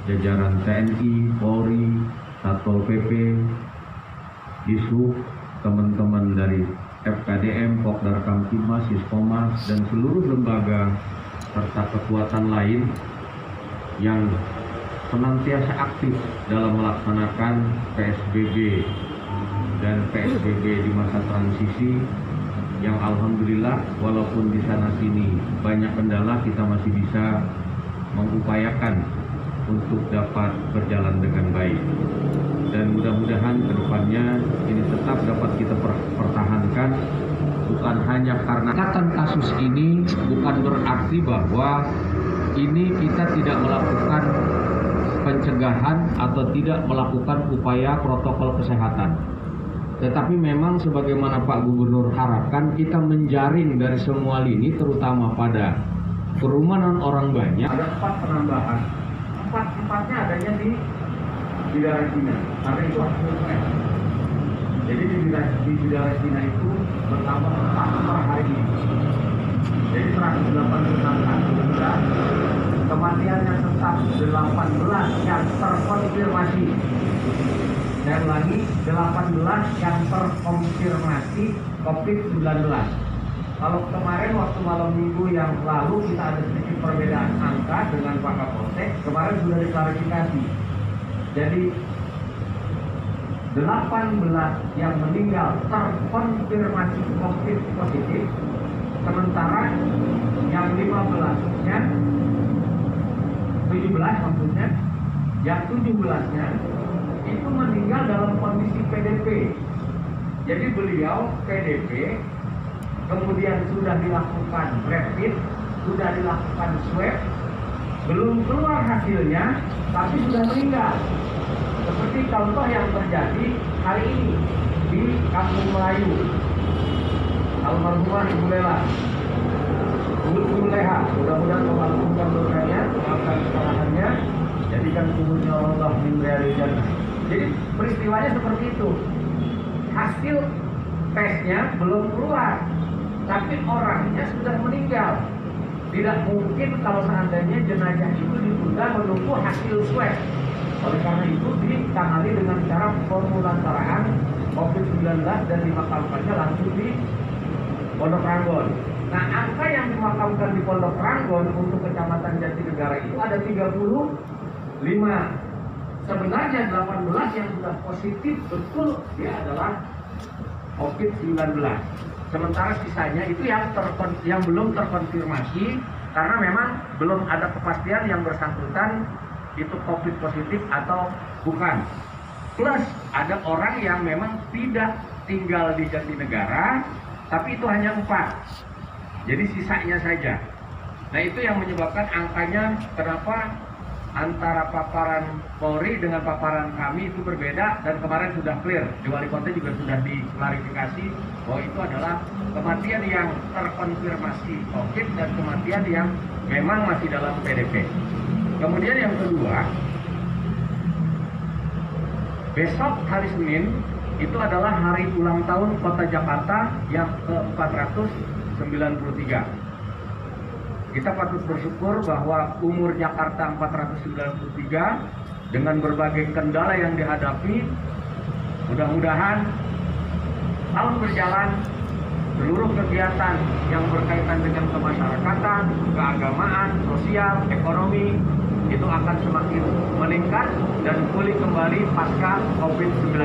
jajaran TNI, Polri, Satpol PP, Dishub, teman-teman dari FKDM, Pokdar Kamtibmas, Siskomas, dan seluruh lembaga serta kekuatan lain yang senantiasa aktif dalam melaksanakan PSBB dan PSBB di masa transisi yang alhamdulillah walaupun di sana sini banyak kendala, kita masih bisa mengupayakan untuk dapat berjalan dengan baik. Dan mudah-mudahan kedepannya ini tetap dapat kita pertahankan, bukan hanya karena kasus ini bukan berarti bahwa ini kita tidak melakukan pencegahan atau tidak melakukan upaya protokol kesehatan. Tetapi memang sebagaimana Pak Gubernur harapkan, kita menjaring dari semua lini, terutama pada kerumunan orang banyak. Ada 4 penambahan, 4-4-nya adanya di daerah Cina, karena itu hasil tes. Jadi di daerah Cina itu bertambah 4 per hari ini. Jadi 186 kasus, kematiannya tetap 18 yang terkonfirmasi. Dan lagi 18 yang terkonfirmasi COVID-19. Kalau kemarin waktu malam minggu yang lalu kita ada sedikit perbedaan angka dengan Pak Kapolsek, kemarin sudah diklarifikasi. Jadi 18 yang meninggal terkonfirmasi COVID positif, sementara yang 15-nya, 17 maksudnya, yang 17-nya itu meninggal dalam kondisi PDP. Jadi beliau PDP, kemudian sudah dilakukan rapid, sudah dilakukan swab, belum keluar hasilnya, tapi sudah meninggal. Seperti contoh yang terjadi hari ini di Kampung Melayu, almarhumah Ibu Lela, Ibu Leha. Mudah-mudahan memaafkan dosanya, maafkan kesalahannya, jadikan kuburnya Allah min riyadil jannah. Jadi peristiwanya seperti itu. Hasil tesnya belum keluar, tapi orangnya sudah meninggal. Tidak mungkin kalau seandainya jenazah itu ditunda menunggu hasil swab. Oleh karena itu ditangani dengan cara pemulantaraan COVID-19 dan dimakamkannya langsung di Pondok Ranggon. Nah, angka yang dimakamkan di Pondok Ranggon untuk Kecamatan Jatinegara itu ada 35. Sebenarnya 18 yang sudah positif betul dia adalah COVID-19. Sementara sisanya itu yang belum terkonfirmasi karena memang belum ada kepastian yang bersangkutan itu COVID positif atau bukan. Plus ada orang yang memang tidak tinggal di Jatinegara, tapi itu hanya 4. Jadi sisanya saja. Nah, itu yang menyebabkan angkanya kenapa antara paparan Polri dengan paparan kami itu berbeda, dan kemarin sudah clear. Di Wali Kota juga sudah diklarifikasi bahwa itu adalah kematian yang terkonfirmasi COVID dan kematian yang memang masih dalam PDP. Kemudian yang kedua, besok hari Senin itu adalah hari ulang tahun Kota Jakarta yang ke-493. Kita patut bersyukur bahwa umur Jakarta 493 dengan berbagai kendala yang dihadapi, mudah-mudahan tahun berjalan, seluruh kegiatan yang berkaitan dengan kemasyarakatan, keagamaan, sosial, ekonomi itu akan semakin meningkat dan pulih kembali pasca COVID-19.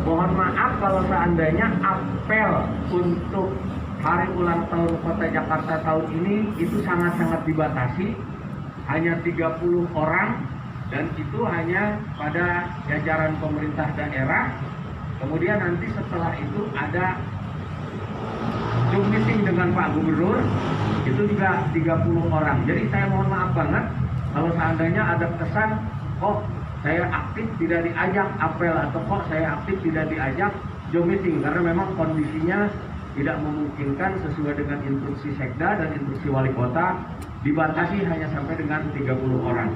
Mohon maaf kalau seandainya apel untuk hari ulang tahun Kota Jakarta tahun ini itu sangat-sangat dibatasi, hanya 30 orang, dan itu hanya pada jajaran pemerintah daerah. Kemudian nanti setelah itu ada Zoom meeting dengan Pak Gubernur, itu juga 30 orang. Jadi saya mohon maaf banget kalau seandainya ada kesan kok saya aktif tidak diajak apel, atau kok saya aktif tidak diajak Zoom meeting, karena memang kondisinya tidak memungkinkan sesuai dengan instruksi Sekda dan instruksi Wali Kota, dibatasi hanya sampai dengan 30 orang.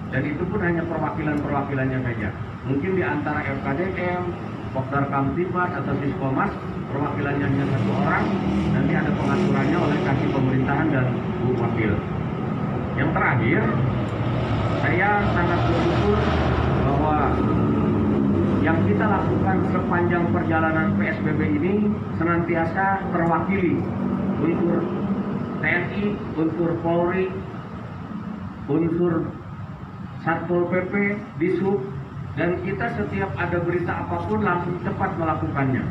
Dan itu pun hanya perwakilan-perwakilannya saja. Mungkin di antara FKDM, Pokdar Kamtibmas atau Siskomas, perwakilannya hanya 1 orang, nanti ada pengaturannya oleh Kasih Pemerintahan dan Bu Wakil. Yang terakhir, saya sangat bersyukur bahwa yang kita lakukan sepanjang perjalanan PSBB ini senantiasa terwakili unsur TNI, unsur Polri, unsur Satpol PP, Dishub, dan kita setiap ada berita apapun langsung cepat melakukannya.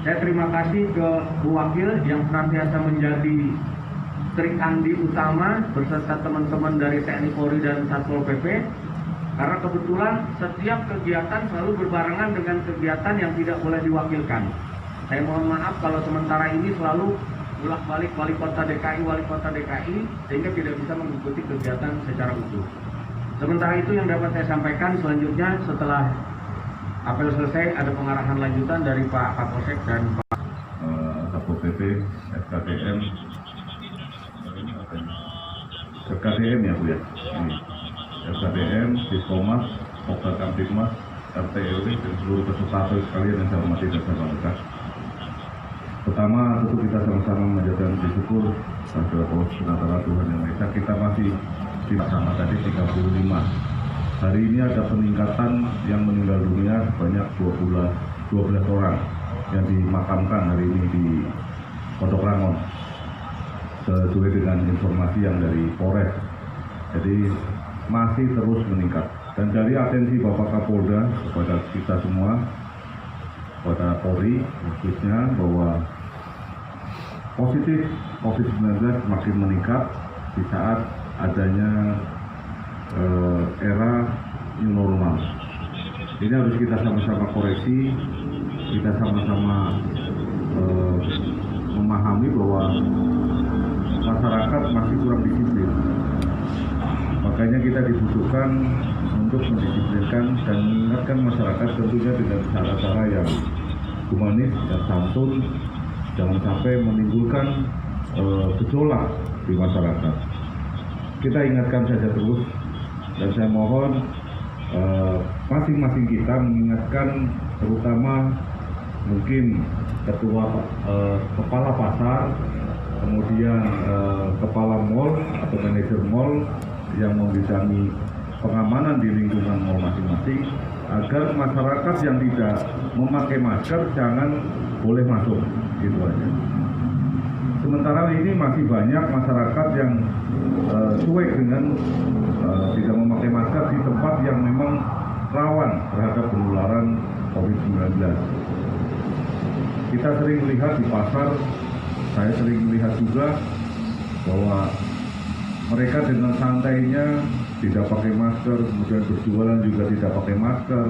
Saya terima kasih ke Bu Wakil yang senantiasa menjadi trikandi utama beserta teman-teman dari TNI Polri dan Satpol PP, karena kebetulan setiap kegiatan selalu berbarengan dengan kegiatan yang tidak boleh diwakilkan. Saya mohon maaf kalau sementara ini selalu bolak-balik wali kota DKI, sehingga tidak bisa mengikuti kegiatan secara utuh. Sementara itu yang dapat saya sampaikan, selanjutnya setelah apel selesai ada pengarahan lanjutan dari Pak Kapolsek dan Pak Satpol PP, FKDM ya Bu ya. Ini FKDM, Diskomas, Pokda Kamtibmas, RT RW dan seluruh peserta sekalian yang saya hormati dan saya banggakan. Pertama, tentu kita sama-sama menjadikan bersyukur pada Allah Tuhan Yang Maha Esa. Kita masih tidak sama tadi 35. Hari ini ada peningkatan yang meninggal dunia sebanyak 12 orang yang dimakamkan hari ini di Pondok Rangon, sesuai dengan informasi yang dari Polres. Jadi masih terus meningkat. Dan dari atensi Bapak Kapolda kepada kita semua, kepada Polri khususnya, bahwa positif COVID-19 makin meningkat di saat adanya era new normal. Ini harus kita sama-sama koreksi, kita sama-sama memahami bahwa masyarakat masih kurang disiplin. Makanya kita dibutuhkan untuk mendisiplinkan dan mengingatkan masyarakat tentunya dengan cara-cara yang humanis dan santun, jangan sampai menimbulkan gejolak di masyarakat. Kita ingatkan saja terus, dan saya mohon masing-masing kita mengingatkan, terutama mungkin kepala pasar, kemudian kepala mall atau manajer mall yang membidangi pengamanan di lingkungan mall masing-masing, agar masyarakat yang tidak memakai masker jangan boleh masuk, gitu aja. Sementara ini masih banyak masyarakat yang cuek dengan tidak memakai masker di tempat yang memang rawan terhadap penularan COVID-19. Kita sering melihat di pasar, saya sering melihat juga bahwa mereka dengan santainya tidak pakai masker, kemudian berjualan juga tidak pakai masker.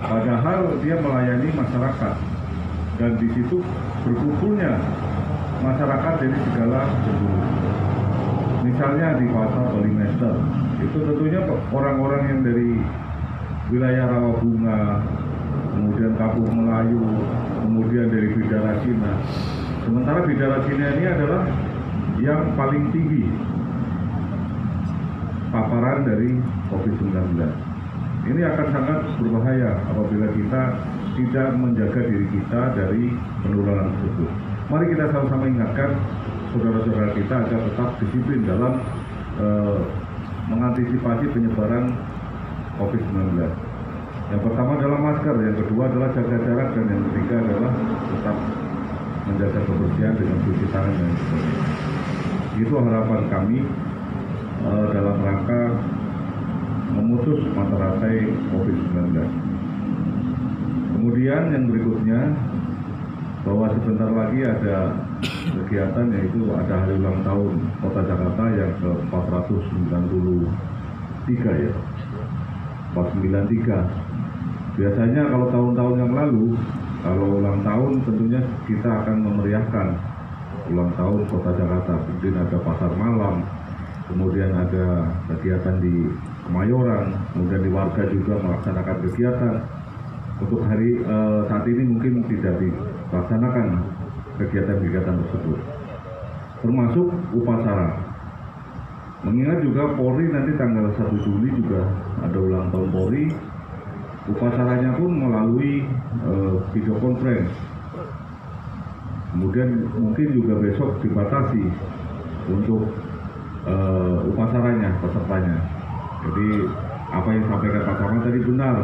Padahal dia melayani masyarakat, dan di situ berkumpulnya masyarakat dari segala penjuru. Misalnya di pasar Balimester, itu tentunya orang-orang yang dari wilayah Rawabunga, kemudian Kampung Melayu, kemudian dari Bidara Cina. Sementara Bidara Cina ini adalah yang paling tinggi paparan dari COVID-19. Ini akan sangat berbahaya apabila kita tidak menjaga diri kita dari penularan tersebut. Mari kita sama-sama ingatkan saudara-saudara kita agar tetap disiplin dalam mengantisipasi penyebaran COVID-19. Yang pertama adalah masker, yang kedua adalah jaga jarak, dan yang ketiga adalah tetap menjaga kebersihan dengan cuci tangan dan sebagainya. Itu harapan kami dalam rangka memutus mata rantai COVID-19. Kemudian yang berikutnya, bahwa sebentar lagi ada kegiatan, yaitu ada hari ulang tahun Kota Jakarta yang ke-493 ya, 493. Biasanya kalau tahun-tahun yang lalu, kalau ulang tahun tentunya kita akan memeriahkan ulang tahun Kota Jakarta. Mungkin ada pasar malam, kemudian ada kegiatan di Kemayoran, kemudian di warga juga melaksanakan kegiatan. Untuk hari saat ini mungkin tidak dilaksanakan kegiatan-kegiatan tersebut, termasuk upacara. Mengingat juga Polri nanti tanggal 1 Juli juga ada ulang tahun Polri. Upacaranya pun melalui video conference. Kemudian mungkin juga besok dibatasi untuk upacaranya, pesertanya. Jadi apa yang disampaikan Pak Camat tadi benar,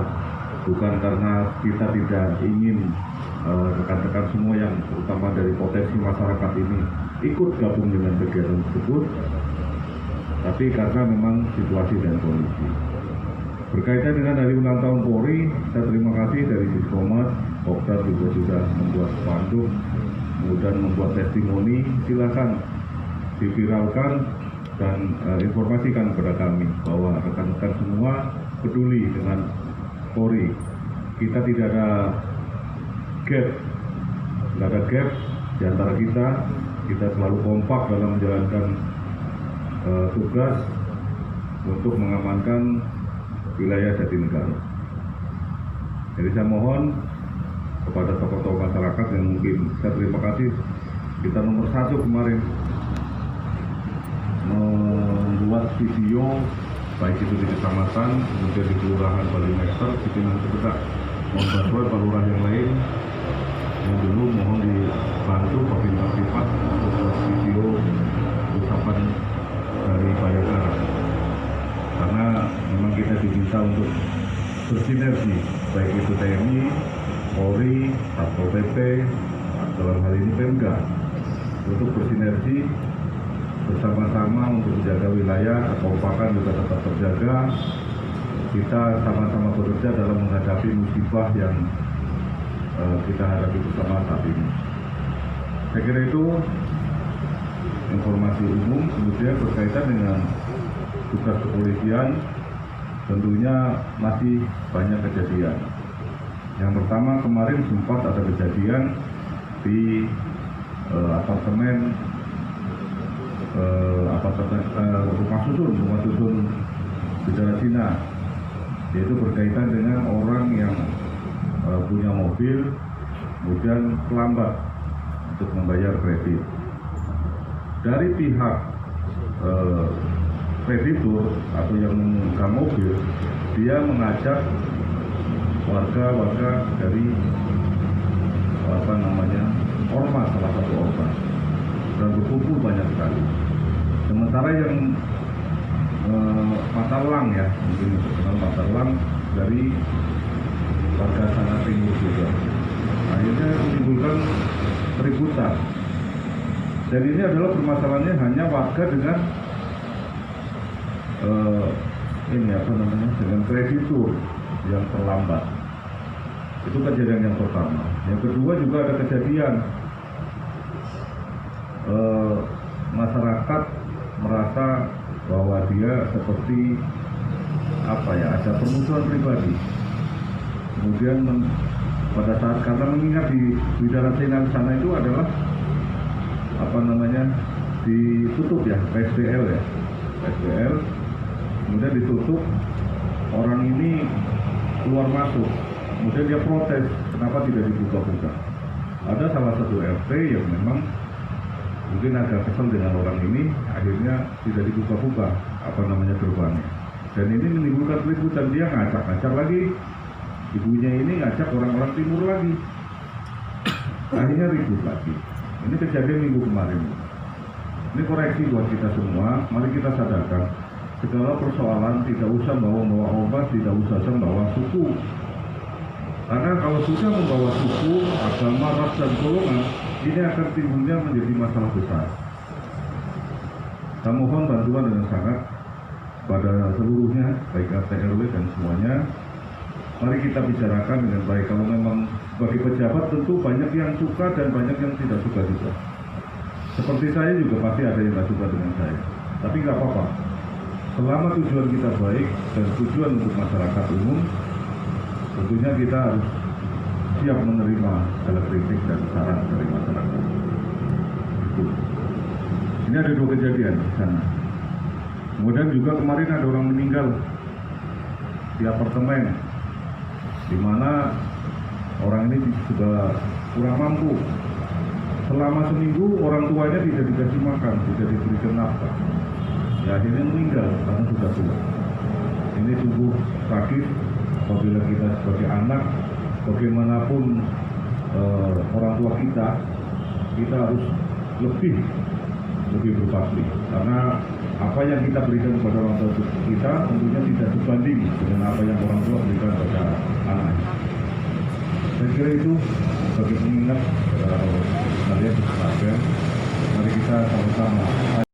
bukan karena kita tidak ingin rekan-rekan semua yang terutama dari potensi masyarakat ini ikut gabung dengan kegiatan tersebut, tapi karena memang situasi dan kondisi. Berkaitan dengan hari ulang tahun Polri, saya terima kasih dari Diskomas, Pokdar juga sudah membuat spanduk, kemudian membuat testimoni. Silakan diviralkan dan informasikan kepada kami bahwa rekan-rekan semua peduli dengan Polri. Kita tidak ada gap di antara kita selalu kompak dalam menjalankan tugas untuk mengamankan wilayah Jatinegara. Jadi saya mohon kepada tokoh-tokoh masyarakat yang mungkin, saya terima kasih kita nomor 1 kemarin membuat video, baik itu di kecamatan, kemudian di kelurahan Balimester, di Pinang Cepedak, mohon bantuan Pak Lurah yang lain yang dulu mohon dibantu Pemerintah Sifat untuk buat video ucapan dari Bayangkara, karena memang kita diminta untuk bersinergi, baik itu TNI, Polri, Satpol PP, dalam hal ini Pemda, untuk bersinergi bersama-sama untuk menjaga wilayah, kekompakan juga tetap terjaga. Kita sama-sama bekerja dalam menghadapi musibah yang kita hadapi bersama saat ini. Saya kira itu informasi umum. Kemudian berkaitan dengan tugas kepolisian, tentunya masih banyak kejadian. Yang pertama, kemarin sempat ada kejadian di apartemen rumah susun di daerah Cina, yaitu berkaitan dengan orang yang punya mobil kemudian terlambat untuk membayar kredit. Dari pihak kreditur atau yang memegang mobil, dia mengajak warga dari ormas, salah satu ormas, dan berkumpul banyak sekali. Sementara yang Matalang, ya mungkin terkenal Matalang, dari warga sana timur juga, akhirnya menimbulkan keributan. Dan ini adalah permasalahannya hanya warga dengan dengan kreditur yang terlambat. Itu kejadian yang pertama. Yang kedua juga ada kejadian masyarakat merasa bahwa dia seperti ada permusuhan pribadi. Kemudian pada saat, karena mengingat di dalam sana itu adalah ditutup ya, PSBL, kemudian ditutup, orang ini keluar masuk, kemudian dia protes, kenapa tidak dibuka-buka. Ada salah satu RT yang memang mungkin agak kesel dengan orang ini, akhirnya tidak dibuka-buka gerbangnya, dan ini menimbulkan keributan. Dia ngacak lagi, ibunya ini ngajak orang-orang timur lagi, akhirnya ribut lagi. Ini kejadian minggu kemarin. Ini koreksi buat kita semua. Mari kita sadarkan, segala persoalan tidak usah bawa ormas, tidak usah membawa suku. Karena kalau sudah membawa suku, agama, ras, dan golongan, ini akan timbulnya menjadi masalah besar. Saya mohon bantuan dengan sangat pada seluruhnya, baik RT RW dan semuanya. Mari kita bicarakan dengan baik. Kalau memang bagi pejabat tentu banyak yang suka dan banyak yang tidak suka juga. Seperti saya juga pasti ada yang tidak suka dengan saya. Tapi nggak apa-apa. Selama tujuan kita baik dan tujuan untuk masyarakat umum, tentunya kita harus siap menerima segala kritik dan saran dari masyarakat. Ini ada 2 kejadian di sana. Kemudian juga kemarin ada orang meninggal di apartemen, di mana orang ini sudah kurang mampu. Selama seminggu orang tuanya tidak dikasih makan, tidak diberikan nafkah. Ya akhirnya meninggal karena sudah tua. Ini sungguh tragis apabila kita sebagai anak, bagaimanapun orang tua kita harus lebih berbakti. Karena apa yang kita berikan kepada orang tua kita tentunya tidak sebanding dengan apa yang orang tua berikan kepada anak. Saya kira itu sebagai pengingat kalian, mari kita sama-sama